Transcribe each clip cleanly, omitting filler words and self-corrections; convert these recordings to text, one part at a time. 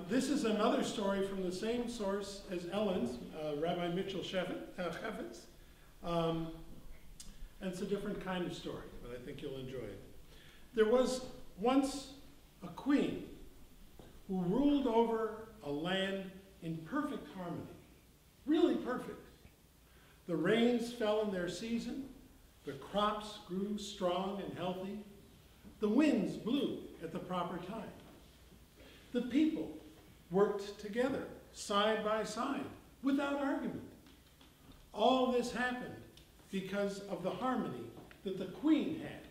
This is another story from the same source as Ellen's, Rabbi Mitchell Chevitz. And it's a different kind of story, but I think you'll enjoy it. There was once a queen who ruled over a land in perfect harmony, really perfect. The rains fell in their season, the crops grew strong and healthy, the winds blew at the proper time. The people worked together, side by side, without argument. All this happened because of the harmony that the queen had,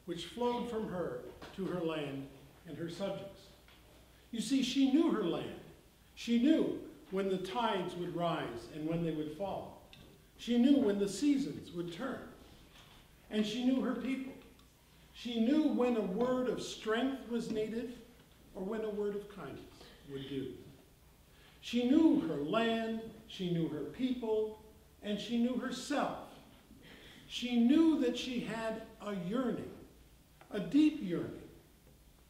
which flowed from her to her land and her subjects. You see, she knew her land. She knew when the tides would rise and when they would fall. She knew when the seasons would turn. And she knew her people. She knew when a word of strength was needed or when a word of kindness would do. She knew her land, she knew her people, and she knew herself. She knew that she had a yearning, a deep yearning,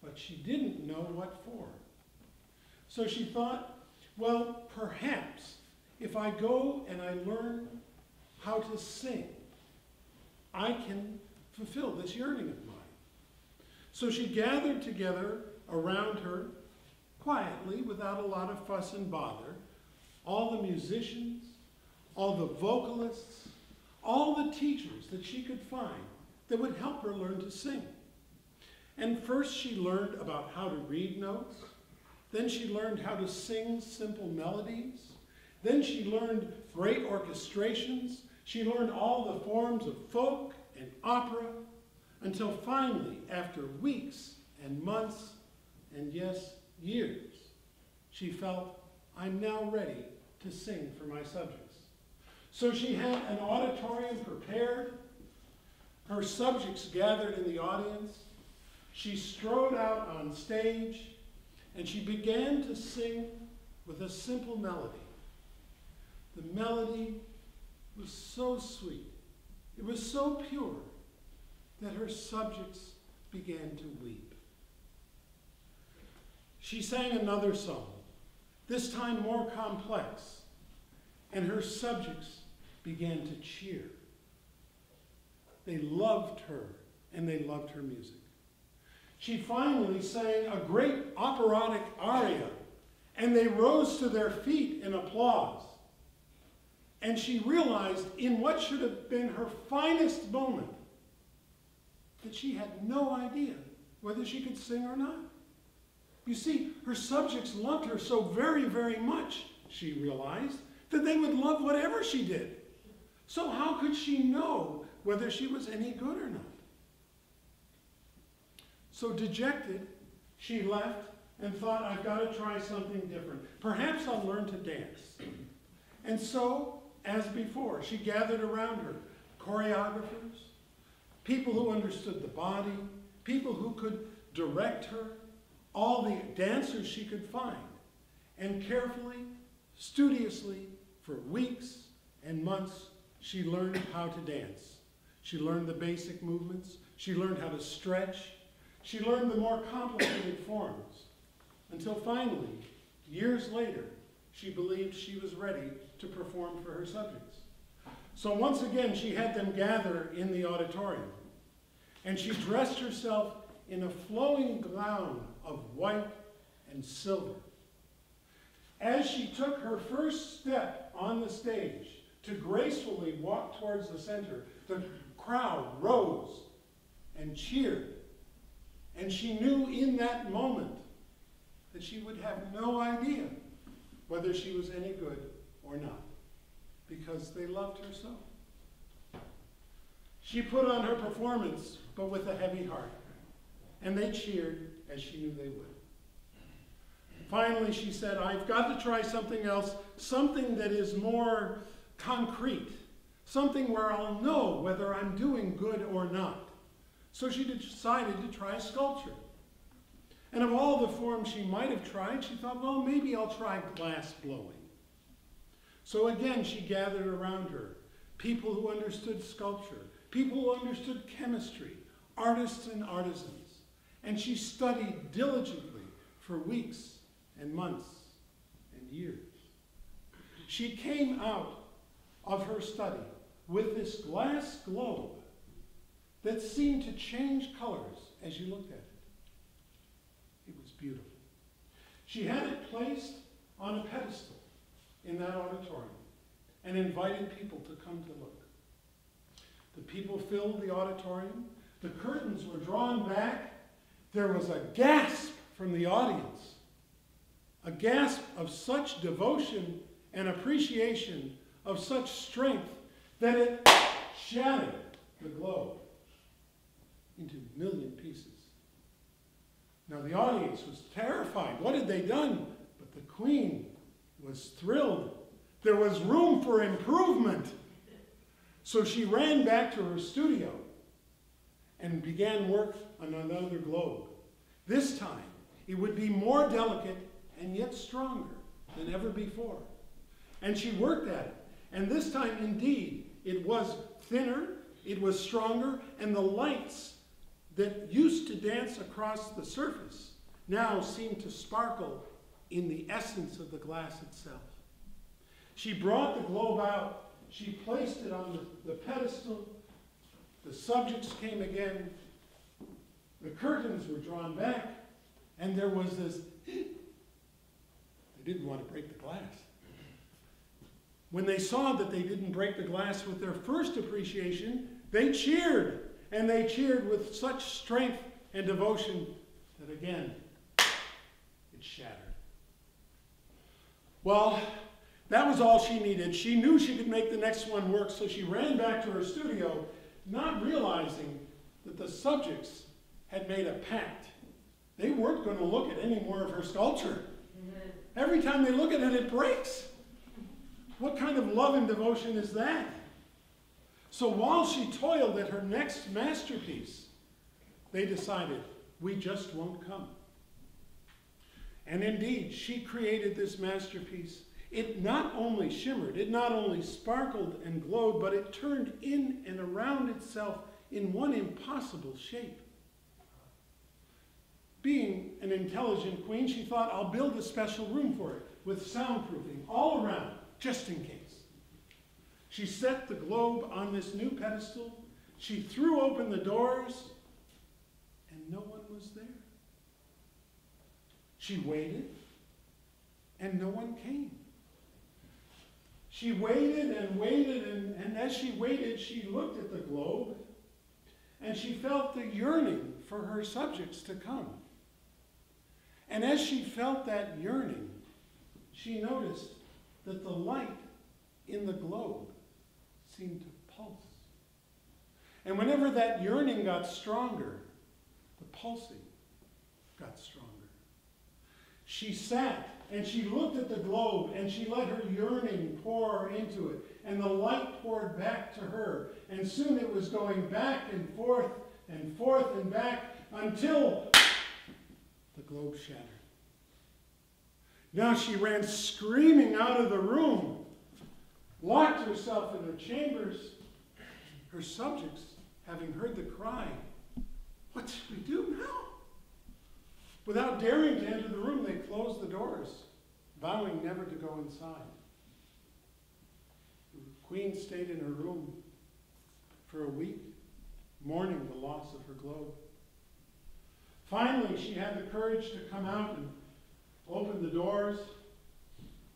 but she didn't know what for. So she thought, well, perhaps if I go and I learn how to sing, I can fulfill this yearning of mine. So she gathered together around her, quietly, without a lot of fuss and bother, all the musicians, all the vocalists, all the teachers that she could find that would help her learn to sing. And first she learned about how to read notes. Then she learned how to sing simple melodies. Then she learned great orchestrations. She learned all the forms of folk and opera, until finally, after weeks and months, and yes, years, she felt, I'm now ready to sing for my subjects. So she had an auditorium prepared. Her subjects gathered in the audience. She strode out on stage, and she began to sing with a simple melody. The melody was so sweet, it was so pure, that her subjects began to weep. She sang another song, this time more complex, and her subjects began to cheer. They loved her, and they loved her music. She finally sang a great operatic aria, and they rose to their feet in applause. And she realized, in what should have been her finest moment, that she had no idea whether she could sing or not. You see, her subjects loved her so very, very much, she realized, that they would love whatever she did. So how could she know whether she was any good or not? So dejected, she left and thought, I've got to try something different. Perhaps I'll learn to dance. And so, as before, she gathered around her choreographers, people who understood the body, people who could direct her, all the dancers she could find. And carefully, studiously, for weeks and months, she learned how to dance. She learned the basic movements. She learned how to stretch. She learned the more complicated forms. Until finally, years later, she believed she was ready to perform for her subjects. So once again, she had them gather in the auditorium. And she dressed herself in a flowing gown of white and silver. As she took her first step on the stage to gracefully walk towards the center, the crowd rose and cheered. And she knew in that moment that she would have no idea whether she was any good or not, because they loved her so. She put on her performance, but with a heavy heart, and they cheered as she knew they would. Finally, she said, I've got to try something else, something that is more concrete, something where I'll know whether I'm doing good or not. So she decided to try sculpture. And of all the forms she might have tried, she thought, well, maybe I'll try glass blowing. So again, she gathered around her people who understood sculpture, people who understood chemistry, artists and artisans. And she studied diligently for weeks and months and years. She came out of her study with this glass globe that seemed to change colors as you looked at it. It was beautiful. She had it placed on a pedestal in that auditorium and invited people to come to look. The people filled the auditorium. The curtains were drawn back. There was a gasp from the audience, a gasp of such devotion and appreciation, of such strength, that it shattered the globe into a million pieces. Now the audience was terrified. What had they done? But the queen was thrilled. There was room for improvement. So she ran back to her studio and began work on another globe. This time, it would be more delicate and yet stronger than ever before. And she worked at it. And this time, indeed, it was thinner, it was stronger, and the lights that used to dance across the surface now seemed to sparkle in the essence of the glass itself. She brought the globe out. She placed it on the pedestal. The subjects came again. The curtains were drawn back. And there was this, they didn't want to break the glass. When they saw that they didn't break the glass with their first appreciation, they cheered. And they cheered with such strength and devotion that again, it shattered. Well, that was all she needed. She knew she could make the next one work, so she ran back to her studio, not realizing that the subjects had made a pact. They weren't going to look at any more of her sculpture. Every time they look at it, it breaks. What kind of love and devotion is that? So while she toiled at her next masterpiece, they decided, we just won't come. And indeed, she created this masterpiece. It not only shimmered, it not only sparkled and glowed, but it turned in and around itself in one impossible shape. Being an intelligent queen, she thought, I'll build a special room for it with soundproofing all around, just in case. She set the globe on this new pedestal. She threw open the doors, and no one was there. She waited, and no one came. She waited and waited, and as she waited, she looked at the globe, and she felt the yearning for her subjects to come. And as she felt that yearning, she noticed that the light in the globe seemed to pulse. And whenever that yearning got stronger, the pulsing got stronger. She sat and she looked at the globe and she let her yearning pour into it. And the light poured back to her. And soon it was going back and forth and back until the globe shattered. Now she ran screaming out of the room, locked herself in her chambers. Her subjects, having heard the cry, what should we do now? Without daring to enter the room, they closed the doors, vowing never to go inside. The queen stayed in her room for a week, mourning the loss of her globe. Finally, she had the courage to come out and open the doors,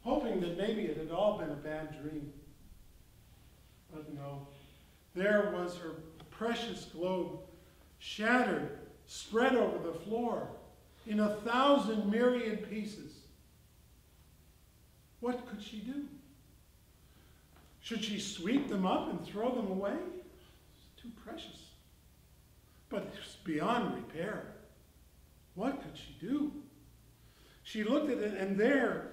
hoping that maybe it had all been a bad dream. But no, there was her precious globe, shattered, spread over the floor in 1,000 myriad pieces. What could she do? Should she sweep them up and throw them away? It's too precious. But it was beyond repair. What could she do? She looked at it, and there,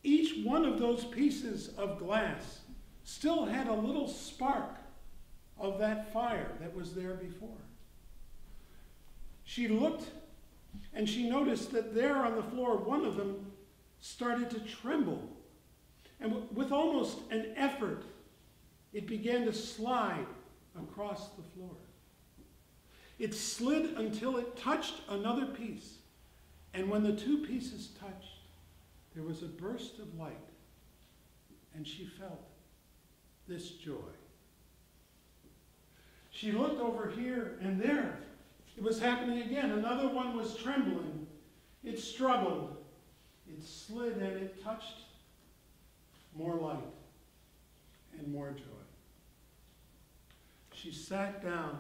each one of those pieces of glass still had a little spark of that fire that was there before. She looked, and she noticed that there on the floor, one of them started to tremble. And with almost an effort, it began to slide across the floor. It slid until it touched another piece. And when the two pieces touched, there was a burst of light, and she felt this joy. She looked over here, and there, it was happening again. Another one was trembling. It struggled. It slid, and it touched more light and more joy. She sat down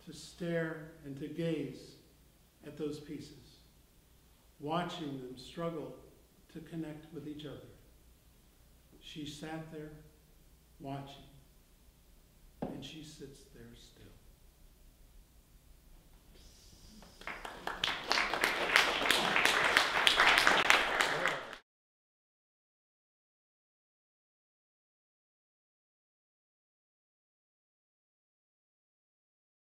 to stare and to gaze at those pieces, watching them struggle to connect with each other. She sat there watching, and she sits there still.